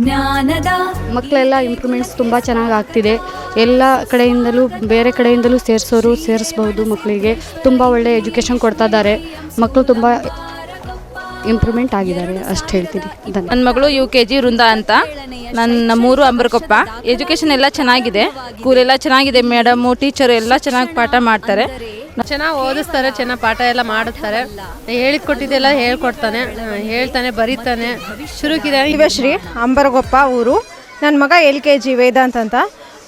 ಜ್ಞಾನದ ಮಕ್ಕಳೆಲ್ಲ ಇಂಪ್ರೂವ್ಮೆಂಟ್ಸ್ ತುಂಬ ಚೆನ್ನಾಗಿ ಆಗ್ತಿದೆ. ಎಲ್ಲ ಕಡೆಯಿಂದಲೂ ಬೇರೆ ಕಡೆಯಿಂದಲೂ ಸೇರಿಸ್ಬಹುದು. ಮಕ್ಕಳಿಗೆ ತುಂಬ ಒಳ್ಳೆ ಎಜುಕೇಷನ್ ಕೊಡ್ತಾ ಇದ್ದಾರೆ. ಮಕ್ಕಳು ತುಂಬ ಇಂಪ್ರೂವ್ಮೆಂಟ್ ಆಗಿದ್ದಾರೆ ಅಷ್ಟು ಹೇಳ್ತೀನಿ. ನನ್ನ ಮಗಳು UKG ವೃಂದಾ ಅಂತ. ನಮ್ಮೂರು ಅಂಬರಕೊಪ್ಪ. ಎಜುಕೇಷನ್ ಎಲ್ಲ ಚೆನ್ನಾಗಿದೆ, ಸ್ಕೂಲೆಲ್ಲ ಚೆನ್ನಾಗಿದೆ, ಮೇಡಮು ಟೀಚರು ಎಲ್ಲ ಚೆನ್ನಾಗಿ ಪಾಠ ಮಾಡ್ತಾರೆ, ಚೆನ್ನಾಗಿ ಓದಿಸ್ತಾರೆ, ಚೆನ್ನಾಗಿ ಪಾಠ ಎಲ್ಲ ಮಾಡುತ್ತಾರೆ. ಹೇಳಿಕೊಟ್ಟಿದ್ದೆಲ್ಲ ಹೇಳ್ತಾನೆ ಬರೀತಾನೆ. ಶುರುಕಿದ್ದಾನೆ. ಶಿವಶ್ರೀ ಅಂಬರಗೊಪ್ಪ ಊರು. ನನ್ನ ಮಗ LKG ವೇದಾಂತ್ ಅಂತ.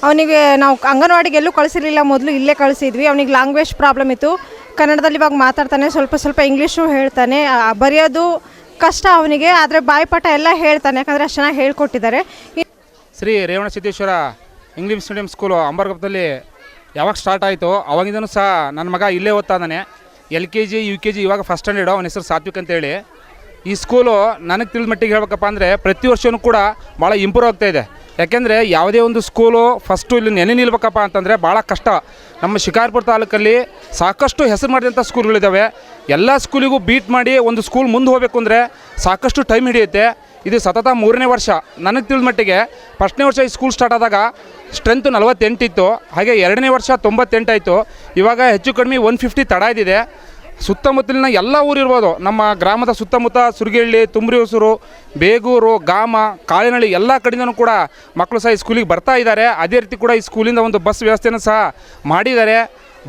ಅವನಿಗೆ ನಾವು ಅಂಗನವಾಡಿಗೆ ಎಲ್ಲೂ ಕಳಿಸಿರಲಿಲ್ಲ, ಮೊದಲು ಇಲ್ಲೇ ಕಳಿಸಿದ್ವಿ. ಅವನಿಗೆ ಲ್ಯಾಂಗ್ವೇಜ್ ಪ್ರಾಬ್ಲಮ್ ಇತ್ತು. ಕನ್ನಡದಲ್ಲಿ ಇವಾಗ ಮಾತಾಡ್ತಾನೆ, ಸ್ವಲ್ಪ ಇಂಗ್ಲೀಷು ಹೇಳ್ತಾನೆ. ಬರೆಯೋದು ಕಷ್ಟ ಅವನಿಗೆ, ಆದರೆ ಬಾಯ್ಪಾಠ ಎಲ್ಲ ಹೇಳ್ತಾನೆ, ಯಾಕಂದರೆ ಅಷ್ಟು ಚೆನ್ನಾಗಿ ಹೇಳ್ಕೊಟ್ಟಿದ್ದಾರೆ. Shri Revanasiddeshwara English medium school ಅಂಬರಗೊಪ್ಪದಲ್ಲಿ ಯಾವಾಗ ಸ್ಟಾರ್ಟ್ ಆಯಿತು ಅವಾಗಿಂದನೂ ಸಹ ನನ್ನ ಮಗ ಇಲ್ಲೇ ಓದ್ತಾ ಇದ್ದಾನೆ. LKG UKG ಇವಾಗ ಫಸ್ಟ್ ಸ್ಟ್ಯಾಂಡರ್ಡು. ಅವನ ಹೆಸರು ಸಾತ್ವಿಕ್ ಅಂತೇಳಿ. ಈ ಸ್ಕೂಲು ನನಗೆ ತಿಳಿದ ಮಟ್ಟಿಗೆ ಹೇಳ್ಬೇಕಪ್ಪ ಅಂದರೆ ಪ್ರತಿ ವರ್ಷವೂ ಕೂಡ ಭಾಳ ಇಂಪ್ರೂವ್ ಆಗ್ತಾಯಿದೆ. ಯಾಕೆಂದರೆ ಯಾವುದೇ ಒಂದು ಸ್ಕೂಲು ಫಸ್ಟು ಇಲ್ಲಿ ನೆನೆ ನಿಲ್ಬೇಕಪ್ಪ ಅಂತಂದರೆ ಭಾಳ ಕಷ್ಟ. ನಮ್ಮ ಶಿಕಾರಿಪುರ ತಾಲೂಕಲ್ಲಿ ಸಾಕಷ್ಟು ಹೆಸರು ಮಾಡಿದಂಥ ಸ್ಕೂಲ್ಗಳಿದ್ದಾವೆ. ಎಲ್ಲ ಸ್ಕೂಲಿಗೂ ಬೀಟ್ ಮಾಡಿ ಒಂದು ಸ್ಕೂಲ್ ಮುಂದೆ ಹೋಗಬೇಕು ಅಂದರೆ ಸಾಕಷ್ಟು ಟೈಮ್ ಹಿಡಿಯುತ್ತೆ. ಇದು ಸತತ 3ನೇ ವರ್ಷ. ನನಗೆ ತಿಳಿದ ಮಟ್ಟಿಗೆ ಫಸ್ಟ್ನೇ ವರ್ಷ ಈ ಸ್ಕೂಲ್ ಸ್ಟಾರ್ಟ್ ಆದಾಗ ಸ್ಟ್ರೆಂತು 48 ಇತ್ತು. ಹಾಗೆ 2ನೇ ವರ್ಷ 98 ಆಯಿತು. ಇವಾಗ ಹೆಚ್ಚು ಕಡಿಮೆ 150 ತಡ ಇದ್ದಿದೆ. ಸುತ್ತಮುತ್ತಲಿನ ಎಲ್ಲ ಊರಿರ್ಬೋದು, ನಮ್ಮ ಗ್ರಾಮದ ಸುತ್ತಮುತ್ತ ಸುರಗಿಹಳ್ಳಿ, ತುಮ್ರಿ ಹೊಸೂರು, ಬೇಗೂರು, ಗಾಮ, ಕಾಳಿನಹಳ್ಳಿ ಎಲ್ಲ ಕಡೆಯಿಂದನೂ ಕೂಡ ಮಕ್ಕಳು ಸಹ ಈ ಸ್ಕೂಲಿಗೆ ಬರ್ತಾ ಇದ್ದಾರೆ. ಅದೇ ರೀತಿ ಕೂಡ ಈ ಸ್ಕೂಲಿಂದ ಒಂದು ಬಸ್ ವ್ಯವಸ್ಥೆಯನ್ನು ಸಹ ಮಾಡಿದ್ದಾರೆ.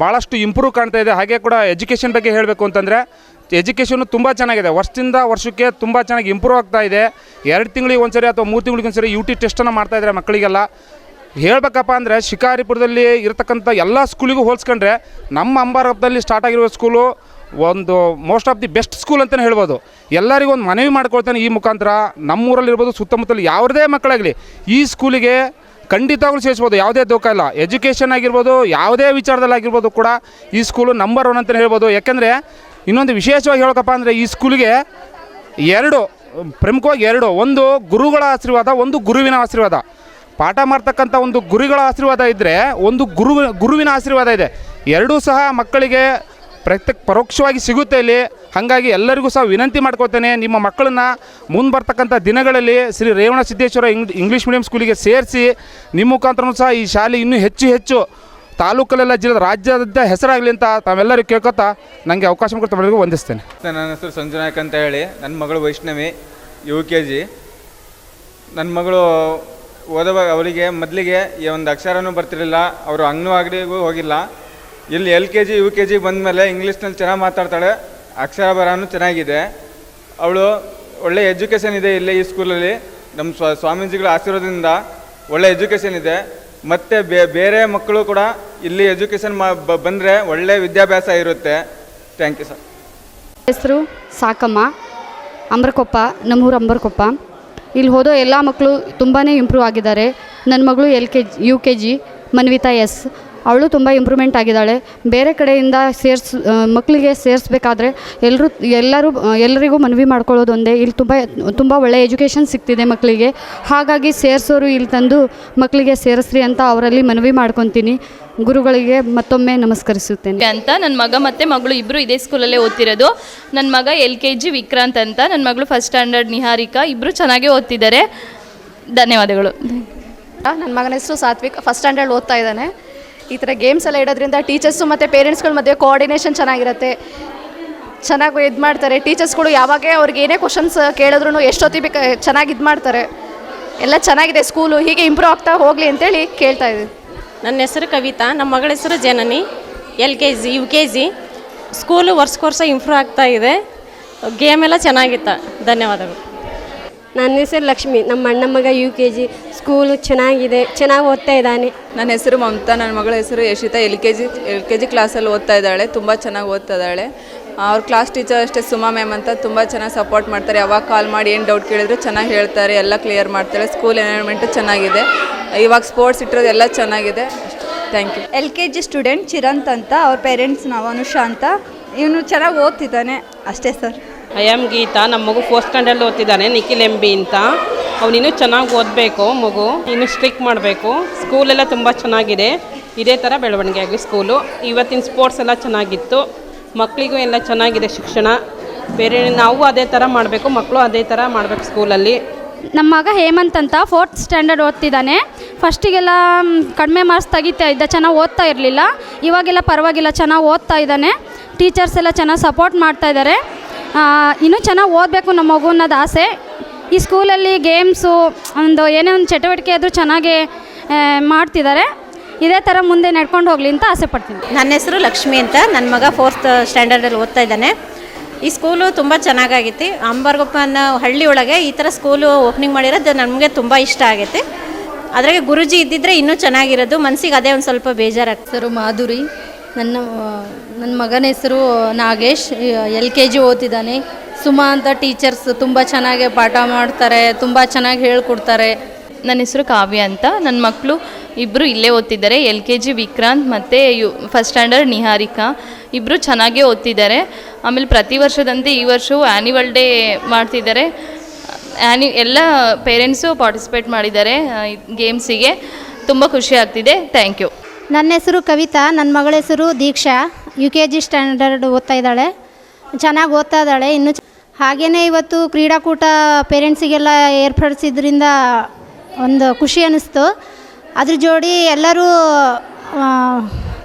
ಭಾಳಷ್ಟು ಇಂಪ್ರೂವ್ ಕಾಣ್ತಾ ಇದೆ. ಹಾಗೆ ಕೂಡ ಎಜುಕೇಷನ್ ಬಗ್ಗೆ ಹೇಳಬೇಕು ಅಂತಂದರೆ ಎಜುಕೇಷನ್ನು ತುಂಬ ಚೆನ್ನಾಗಿದೆ. ವರ್ಷದಿಂದ ವರ್ಷಕ್ಕೆ ತುಂಬ ಚೆನ್ನಾಗಿ ಇಂಪ್ರೂವ್ ಆಗ್ತಾ ಇದೆ. 2 ತಿಂಗಳಿಗೆ ಒಂದ್ಸರಿ ಅಥವಾ 3 ತಿಂಗಳಿಗೆ ಒಂದ್ಸರಿ UT ಟೆಸ್ಟನ್ನು ಮಾಡ್ತಾಯಿದ್ದಾರೆ ಮಕ್ಕಳಿಗೆಲ್ಲ. ಹೇಳಬೇಕಪ್ಪ ಅಂದರೆ ಶಿಕಾರಿಪುರದಲ್ಲಿ ಇರತಕ್ಕಂಥ ಎಲ್ಲ ಸ್ಕೂಲಿಗೂ ಹೋಲಿಸ್ಕೊಂಡ್ರೆ ನಮ್ಮ ಅಂಬರಗೊಪ್ಪದಲ್ಲಿ ಸ್ಟಾರ್ಟ್ ಆಗಿರುವ ಸ್ಕೂಲು ಒಂದು most of the best school ಅಂತಲೇ ಹೇಳ್ಬೋದು. ಎಲ್ಲರಿಗೂ ಒಂದು ಮನವಿ ಮಾಡ್ಕೊಳ್ತಾನೆ ಈ ಮುಖಾಂತರ, ನಮ್ಮೂರಲ್ಲಿರ್ಬೋದು ಸುತ್ತಮುತ್ತಲು ಯಾವುದೇ ಮಕ್ಕಳಾಗಲಿ ಈ ಸ್ಕೂಲಿಗೆ ಖಂಡಿತವಾಗ್ಲೂ ಸೇರಿಸ್ಬೋದು. ಯಾವುದೇ ದೋಖ ಇಲ್ಲ. ಎಜುಕೇಷನ್ ಆಗಿರ್ಬೋದು, ಯಾವುದೇ ವಿಚಾರದಲ್ಲಾಗಿರ್ಬೋದು ಕೂಡ ಈ ಸ್ಕೂಲು ನಂಬರ್ 1 ಅಂತಲೇ ಹೇಳ್ಬೋದು. ಯಾಕೆಂದರೆ ಇನ್ನೊಂದು ವಿಶೇಷವಾಗಿ ಹೇಳಬೇಕಪ್ಪ ಅಂದರೆ ಈ ಸ್ಕೂಲಿಗೆ ಪ್ರಮುಖವಾಗಿ ಎರಡು, ಒಂದು ಗುರುಗಳ ಆಶೀರ್ವಾದ, ಒಂದು ಗುರುವಿನ ಆಶೀರ್ವಾದ. ಪಾಠ ಮಾಡ್ತಕ್ಕಂಥ ಒಂದು ಗುರುಗಳ ಆಶೀರ್ವಾದ ಇದ್ದರೆ ಒಂದು ಗುರುವಿನ ಆಶೀರ್ವಾದ ಇದೆ. ಎರಡೂ ಸಹ ಮಕ್ಕಳಿಗೆ ಪರೋಕ್ಷವಾಗಿ ಸಿಗುತ್ತೆ ಇಲ್ಲಿ. ಹಾಗಾಗಿ ಎಲ್ಲರಿಗೂ ಸಹ ವಿನಂತಿ ಮಾಡ್ಕೊಳ್ತೇನೆ, ನಿಮ್ಮ ಮಕ್ಕಳನ್ನು ಮುಂದೆ ಬರ್ತಕ್ಕಂಥ ದಿನಗಳಲ್ಲಿ ಶ್ರೀ ರೇವಣಸಿದ್ದೇಶ್ವರ ಇಂಗ್ಲೀಷ್ ಮೀಡಿಯಂ ಸ್ಕೂಲಿಗೆ ಸೇರಿಸಿ ನಿಮ್ಮ ಮುಖಾಂತರನೂ ಸಹ ಈ ಶಾಲೆ ಇನ್ನೂ ಹೆಚ್ಚು ತಾಲೂಕಲ್ಲೆಲ್ಲ ಜಿಲ್ಲೆ ರಾಜ್ಯದ ಹೆಸರಾಗಲಿ ಅಂತ ತಾವೆಲ್ಲರಿಗೂ ಕೇಳ್ಕೊತಾ ನನಗೆ ಅವಕಾಶ ಕೊಡ್ತಾ ವಂದಿಸ್ತೇನೆ. ನನ್ನ ಹೆಸರು ಸಂಜನಾಯಕ್ ಅಂತ ಹೇಳಿ. ನನ್ನ ಮಗಳು ವೈಷ್ಣವಿ UKG. ನನ್ನ ಮಗಳು ಓದುವಾಗ ಅವರಿಗೆ ಮೊದಲಿಗೆ ಈ ಒಂದು ಅಕ್ಷರನೂ ಬರ್ತಿರಲಿಲ್ಲ. ಅವರು ಅಂಗನವಾಡಿಗೂ ಹೋಗಿಲ್ಲ. ಇಲ್ಲಿ LKG UKG ಬಂದಮೇಲೆ ಇಂಗ್ಲೀಷ್ನಲ್ಲಿ ಚೆನ್ನಾಗಿ ಮಾತಾಡ್ತಾಳೆ, ಅಕ್ಷರ ಬರಹನೂ ಚೆನ್ನಾಗಿದೆ. ಅವಳು ಒಳ್ಳೆ ಎಜುಕೇಷನ್ ಇದೆ ಇಲ್ಲಿ ಈ ಸ್ಕೂಲಲ್ಲಿ. ನಮ್ಮ ಸ್ವಾಮೀಜಿಗಳ ಆಶೀರ್ವಾದದಿಂದ ಒಳ್ಳೆ ಎಜುಕೇಷನ್ ಇದೆ. ಮತ್ತು ಬೇರೆ ಮಕ್ಕಳು ಕೂಡ ಇಲ್ಲಿ ಎಜುಕೇಷನ್ ಬಂದರೆ ಒಳ್ಳೆ ವಿದ್ಯಾಭ್ಯಾಸ ಇರುತ್ತೆ. Thank you sir. ಹೆಸರು ಸಾಕಮ್ಮ, ಅಂಬರಕೊಪ್ಪ, ನಮ್ಮೂರು ಅಂಬರಕೊಪ್ಪ. ಇಲ್ಲಿ ಓದೋ ಎಲ್ಲ ಮಕ್ಕಳು ತುಂಬಾ ಇಂಪ್ರೂವ್ ಆಗಿದ್ದಾರೆ. ನನ್ನ ಮಗಳು UKG ಮನ್ವಿತಾ S, ಅವಳು ತುಂಬ ಇಂಪ್ರೂವ್ಮೆಂಟ್ ಆಗಿದ್ದಾಳೆ. ಬೇರೆ ಕಡೆಯಿಂದ ಮಕ್ಕಳಿಗೆ ಸೇರಿಸ್ಬೇಕಾದ್ರೆ ಎಲ್ಲರಿಗೂ ಮನವಿ ಮಾಡ್ಕೊಳ್ಳೋದು ಒಂದೇ, ಇಲ್ಲಿ ತುಂಬ ಒಳ್ಳೆಯ ಎಜುಕೇಷನ್ ಸಿಗ್ತಿದೆ ಮಕ್ಕಳಿಗೆ. ಹಾಗಾಗಿ ಸೇರಿಸೋರು ಇಲ್ಲಿ ತಂದು ಮಕ್ಕಳಿಗೆ ಸೇರಿಸ್ರಿ ಅಂತ ಅವರಲ್ಲಿ ಮನವಿ ಮಾಡ್ಕೊತೀನಿ. ಗುರುಗಳಿಗೆ ಮತ್ತೊಮ್ಮೆ ನಮಸ್ಕರಿಸುತ್ತೇನೆ ಅಂತ. ನನ್ನ ಮಗ ಮತ್ತು ಮಗಳು ಇಬ್ಬರು ಇದೇ ಸ್ಕೂಲಲ್ಲೇ ಓದ್ತಿರೋದು. ನನ್ನ ಮಗ LKG ವಿಕ್ರಾಂತ್ ಅಂತ, ನನ್ನ ಮಗಳು ಫಸ್ಟ್ ಸ್ಟ್ಯಾಂಡರ್ಡ್ ನಿಹಾರಿಕಾ. ಇಬ್ಬರು ಚೆನ್ನಾಗೇ ಓದ್ತಿದ್ದಾರೆ. ಧನ್ಯವಾದಗಳು. ನನ್ನ ಮಗನ ಹೆಸರು ಸಾತ್ವಿಕ್, ಫಸ್ಟ್ ಸ್ಟ್ಯಾಂಡರ್ಡ್ ಓದ್ತಾ ಇದ್ದಾನೆ. ಈ ಥರ ಗೇಮ್ಸ್ ಎಲ್ಲ ಇಡೋದ್ರಿಂದ ಟೀಚರ್ಸು ಮತ್ತು ಪೇರೆಂಟ್ಸ್ಗಳ ಮಧ್ಯೆ ಕೋಆರ್ಡಿನೇಷನ್ ಚೆನ್ನಾಗಿರುತ್ತೆ, ಚೆನ್ನಾಗಿ ಇದು ಮಾಡ್ತಾರೆ. ಟೀಚರ್ಸ್ಗಳು ಯಾವಾಗ ಅವ್ರಿಗೆ ಏನೇ ಕ್ವಶನ್ಸ್ ಕೇಳಿದ್ರು ಎಷ್ಟೊತ್ತಿಗೆ ಚೆನ್ನಾಗಿ ಇದು ಮಾಡ್ತಾರೆ. ಎಲ್ಲ ಚೆನ್ನಾಗಿದೆ ಸ್ಕೂಲು, ಹೀಗೆ ಇಂಪ್ರೂವ್ ಆಗ್ತಾ ಹೋಗಲಿ ಅಂತೇಳಿ ಕೇಳ್ತಾ ಇದ್ದೀವಿ. ನನ್ನ ಹೆಸರು ಕವಿತಾ, ನಮ್ಮ ಮಗಳ ಹೆಸರು ಜನನಿ. LKG UKG ಸ್ಕೂಲು ವರ್ಷ ಇಂಪ್ರೂವ್ ಆಗ್ತಾ ಇದೆ. ಗೇಮ್ ಎಲ್ಲ ಚೆನ್ನಾಗಿತ್ತ. ಧನ್ಯವಾದಗಳು. ನನ್ನ ಹೆಸರು ಲಕ್ಷ್ಮಿ, ನಮ್ಮ ಅಣ್ಣ ಮಗ UKG ಸ್ಕೂಲು ಚೆನ್ನಾಗಿದೆ, ಚೆನ್ನಾಗಿ ಓದ್ತಾ ಇದ್ದಾನೆ. ನನ್ನ ಹೆಸರು ಮಮತಾ, ನನ್ನ ಮಗಳ ಹೆಸರು ಯಶಿತಾ. LKG ಕ್ಲಾಸಲ್ಲಿ ಓದ್ತಾ ಇದ್ದಾಳೆ, ತುಂಬ ಚೆನ್ನಾಗಿ ಓದ್ತಾ ಇದ್ದಾಳೆ. ಅವ್ರ ಕ್ಲಾಸ್ ಟೀಚರ್ ಅಷ್ಟೇ ಸುಮಾ ಮ್ಯಾಮ್ ಅಂತ, ತುಂಬ ಚೆನ್ನಾಗಿ ಸಪೋರ್ಟ್ ಮಾಡ್ತಾರೆ. ಯಾವಾಗ ಕಾಲ್ ಮಾಡಿ ಏನು ಡೌಟ್ ಕೇಳಿದ್ರು ಚೆನ್ನಾಗಿ ಹೇಳ್ತಾರೆ, ಎಲ್ಲ ಕ್ಲಿಯರ್ ಮಾಡ್ತಾರೆ. ಸ್ಕೂಲ್ ಎನ್ವೈರ್ಮೆಂಟು ಚೆನ್ನಾಗಿದೆ. ಇವಾಗ ಸ್ಪೋರ್ಟ್ಸ್ ಇಟ್ಟಿರೋದು ಎಲ್ಲ ಚೆನ್ನಾಗಿದೆ. Thank you. LKG student Chiranth ಅಂತ, ಅವ್ರ ಪೇರೆಂಟ್ಸ್ ನಾವು ಅನುಷಾ ಅಂತ. ಇವನು ಚೆನ್ನಾಗಿ ಓದ್ತಿದ್ದಾನೆ ಅಷ್ಟೇ ಸರ್. ಐ ಆಮ್ ಗೀತಾ, ನಮ್ಮ ಮಗು 4th ಸ್ಟ್ಯಾಂಡರ್ಡ್ ಓದ್ತಿದ್ದಾನೆ. ನಿಖಿಲ್ MB ಅಂತ. ಅವನಿನ್ನೂ ಚೆನ್ನಾಗಿ ಓದಬೇಕು, ಮಗು ಇನ್ನೂ ಸ್ಟ್ರಿಕ್ಟ್ ಮಾಡಬೇಕು. ಸ್ಕೂಲೆಲ್ಲ ತುಂಬ ಚೆನ್ನಾಗಿದೆ. ಇದೇ ಥರ ಬೆಳವಣಿಗೆ ಆಗಲಿ ಸ್ಕೂಲು. ಇವತ್ತಿನ ಸ್ಪೋರ್ಟ್ಸ್ ಎಲ್ಲ ಚೆನ್ನಾಗಿತ್ತು. ಮಕ್ಕಳಿಗೂ ಎಲ್ಲ ಚೆನ್ನಾಗಿದೆ ಶಿಕ್ಷಣ. ಬೇರೆ ನಾವು ಅದೇ ಥರ ಮಾಡಬೇಕು, ಮಕ್ಕಳು ಅದೇ ಥರ ಮಾಡಬೇಕು ಸ್ಕೂಲಲ್ಲಿ. ನಮ್ಮ ಮಗ ಹೇಮಂತ್ ಅಂತ 4th ಸ್ಟ್ಯಾಂಡರ್ಡ್ ಓದ್ತಿದ್ದಾನೆ. ಫಸ್ಟಿಗೆಲ್ಲ ಕಡಿಮೆ ಮಾರ್ಕ್ಸ್ ತೆಗಿತಾ ಇದ್ದ, ಚೆನ್ನಾಗಿ ಓದ್ತಾ ಇರಲಿಲ್ಲ. ಇವಾಗೆಲ್ಲ ಪರವಾಗಿಲ್ಲ, ಚೆನ್ನಾಗಿ ಓದ್ತಾ ಇದ್ದಾನೆ. ಟೀಚರ್ಸ್ ಎಲ್ಲ ಚೆನ್ನಾಗಿ ಸಪೋರ್ಟ್ ಮಾಡ್ತಾ ಇದ್ದಾರೆ. ಇನ್ನೂ ಚೆನ್ನಾಗಿ ಓದಬೇಕು ನಮ್ಮ ಮಗು ಅನ್ನೋದು ಆಸೆ. ಈ ಸ್ಕೂಲಲ್ಲಿ ಗೇಮ್ಸು ಒಂದು ಏನೇ ಒಂದು ಚಟುವಟಿಕೆ ಆದರೂ ಚೆನ್ನಾಗಿ ಮಾಡ್ತಿದ್ದಾರೆ. ಇದೇ ಥರ ಮುಂದೆ ನಡ್ಕೊಂಡು ಹೋಗಲಿ ಅಂತ ಆಸೆ ಪಡ್ತೀನಿ. ನನ್ನ ಹೆಸರು ಲಕ್ಷ್ಮಿ ಅಂತ. ನನ್ನ ಮಗ 4th ಸ್ಟ್ಯಾಂಡರ್ಡಲ್ಲಿ ಓದ್ತಾ ಇದ್ದಾನೆ. ಈ ಸ್ಕೂಲು ತುಂಬ ಚೆನ್ನಾಗೈತಿ. ಅಂಬರ್ಗೊಪ್ಪ ಅನ್ನೋ ಹಳ್ಳಿ ಒಳಗೆ ಈ ಥರ ಸ್ಕೂಲು ಓಪನಿಂಗ್ ಮಾಡಿರೋದು ನಮಗೆ ತುಂಬ ಇಷ್ಟ ಆಗೈತೆ. ಅದ್ರಾಗೆ ಗುರುಜಿ ಇದ್ದಿದ್ದರೆ ಇನ್ನೂ ಚೆನ್ನಾಗಿರೋದು. ಮನಸ್ಸಿಗೆ ಅದೇ ಒಂದು ಸ್ವಲ್ಪ ಬೇಜಾರಾಗ್ತದೆ. ಹೆಸರು ಮಾಧುರಿ. ನನ್ನ ಮಗನ ಹೆಸರು ನಾಗೇಶ್, LKG ಓದ್ತಿದ್ದಾನೆ. ಸುಮಾ ಅಂತ ಟೀಚರ್ಸ್ ತುಂಬ ಚೆನ್ನಾಗಿ ಪಾಠ ಮಾಡ್ತಾರೆ, ತುಂಬ ಚೆನ್ನಾಗಿ ಹೇಳ್ಕೊಡ್ತಾರೆ. ನನ್ನ ಹೆಸರು ಕಾವ್ಯ ಅಂತ. ನನ್ನ ಮಕ್ಕಳು ಇಬ್ಬರು ಇಲ್ಲೇ ಓದ್ತಿದ್ದಾರೆ. LKG ವಿಕ್ರಾಂತ್ ಮತ್ತು ಫಸ್ಟ್ ಸ್ಟ್ಯಾಂಡರ್ಡ್ ನಿಹಾರಿಕಾ. ಇಬ್ಬರು ಚೆನ್ನಾಗೇ ಓದ್ತಿದ್ದಾರೆ. ಆಮೇಲೆ ಪ್ರತಿ ವರ್ಷದಂತೆ ಈ ವರ್ಷವೂ ಆ್ಯನ್ಯುವಲ್ ಡೇ ಮಾಡ್ತಿದ್ದಾರೆ. ಎಲ್ಲ ಪೇರೆಂಟ್ಸು ಪಾರ್ಟಿಸಿಪೇಟ್ ಮಾಡಿದ್ದಾರೆ ಗೇಮ್ಸಿಗೆ. ತುಂಬ ಖುಷಿ ಆಗ್ತಿದೆ. Thank you. ನನ್ನ ಹೆಸರು ಕವಿತಾ. ನನ್ನ ಮಗಳ ಹೆಸರು ದೀಕ್ಷಾ. UKG ಸ್ಟ್ಯಾಂಡರ್ಡ್ ಓದ್ತಾ ಇದ್ದಾಳೆ. ಚೆನ್ನಾಗಿ ಓದ್ತಾ ಇದ್ದಾಳೆ. ಇನ್ನು ಹಾಗೆಯೇ ಇವತ್ತು ಕ್ರೀಡಾಕೂಟ ಪೇರೆಂಟ್ಸಿಗೆಲ್ಲ ಏರ್ಪಡಿಸಿದ್ರಿಂದ ಒಂದು ಖುಷಿ ಅನ್ನಿಸ್ತು. ಅದ್ರ ಜೋಡಿ ಎಲ್ಲರೂ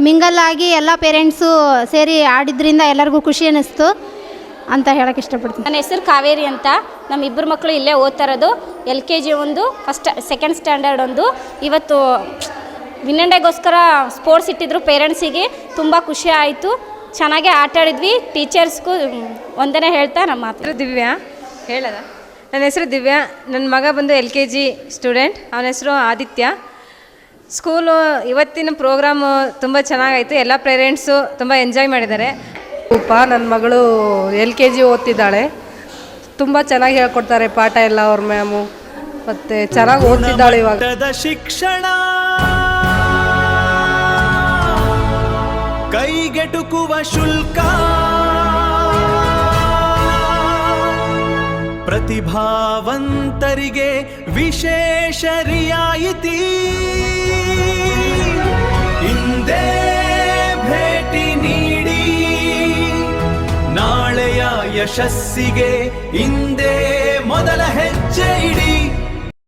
ಮಿಂಗಲ್ಲಾಗಿ ಎಲ್ಲ ಪೇರೆಂಟ್ಸು ಸೇರಿ ಆಡಿದ್ರಿಂದ ಎಲ್ಲರಿಗೂ ಖುಷಿ ಅನ್ನಿಸ್ತು ಅಂತ ಹೇಳೋಕ್ಕೆ ಇಷ್ಟಪಡ್ತೀನಿ. ನನ್ನ ಹೆಸರು ಕಾವೇರಿ ಅಂತ. ನಮ್ಮ ಇಬ್ಬರು ಮಕ್ಕಳು ಇಲ್ಲೇ ಓದ್ತಾ ಇರೋದು. LKG ಒಂದು, ಸೆಕೆಂಡ್ ಸ್ಟ್ಯಾಂಡರ್ಡ್ ಒಂದು. ಇವತ್ತು ವಿನ್ನಂಡೆಗೋಸ್ಕರ ಸ್ಪೋರ್ಟ್ಸ್ ಇಟ್ಟಿದ್ರು ಪೇರೆಂಟ್ಸಿಗೆ. ತುಂಬ ಖುಷಿ ಆಯಿತು. ಚೆನ್ನಾಗೇ ಆಟ ಆಡಿದ್ವಿ. ಟೀಚರ್ಸ್ಗೂ ಒಂದನೇ ಹೇಳ್ತಾ ನಮ್ಮ ಮಾತು. ದಿವ್ಯಾ ಹೇಳದ. ನನ್ನ ಹೆಸರು ದಿವ್ಯಾ. ನನ್ನ ಮಗ ಬಂದು LKG ಸ್ಟೂಡೆಂಟ್. ಅವನ ಹೆಸರು ಆದಿತ್ಯ. ಸ್ಕೂಲು ಇವತ್ತಿನ ಪ್ರೋಗ್ರಾಮು ತುಂಬ ಚೆನ್ನಾಗಾಯಿತು. ಎಲ್ಲ ಪೇರೆಂಟ್ಸು ತುಂಬ ಎಂಜಾಯ್ ಮಾಡಿದ್ದಾರೆ. ನನ್ನ ಮಗಳು LKG ಓದ್ತಿದ್ದಾಳೆ. ತುಂಬ ಚೆನ್ನಾಗಿ ಹೇಳ್ಕೊಡ್ತಾರೆ ಪಾಠ ಎಲ್ಲ ಅವ್ರ ಮ್ಯಾಮು. ಮತ್ತು ಚೆನ್ನಾಗಿ ಓದ್ತಿದ್ದಾಳೆ ಇವಾಗ. ಶಿಕ್ಷಣ ಕೈಗೆಟುಕುವ ಶುಲ್ಕ, ಪ್ರತಿಭಾವಂತರಿಗೆ ವಿಶೇಷ ರಿಯಾಯಿತಿ. ಇಂದೇ ಭೇಟಿ ನೀಡಿ ನಾಳೆಯ ಯಶಸ್ಸಿಗೆ ಇಂದೇ ಮೊದಲ ಹೆಜ್ಜೆ ಇಡಿ.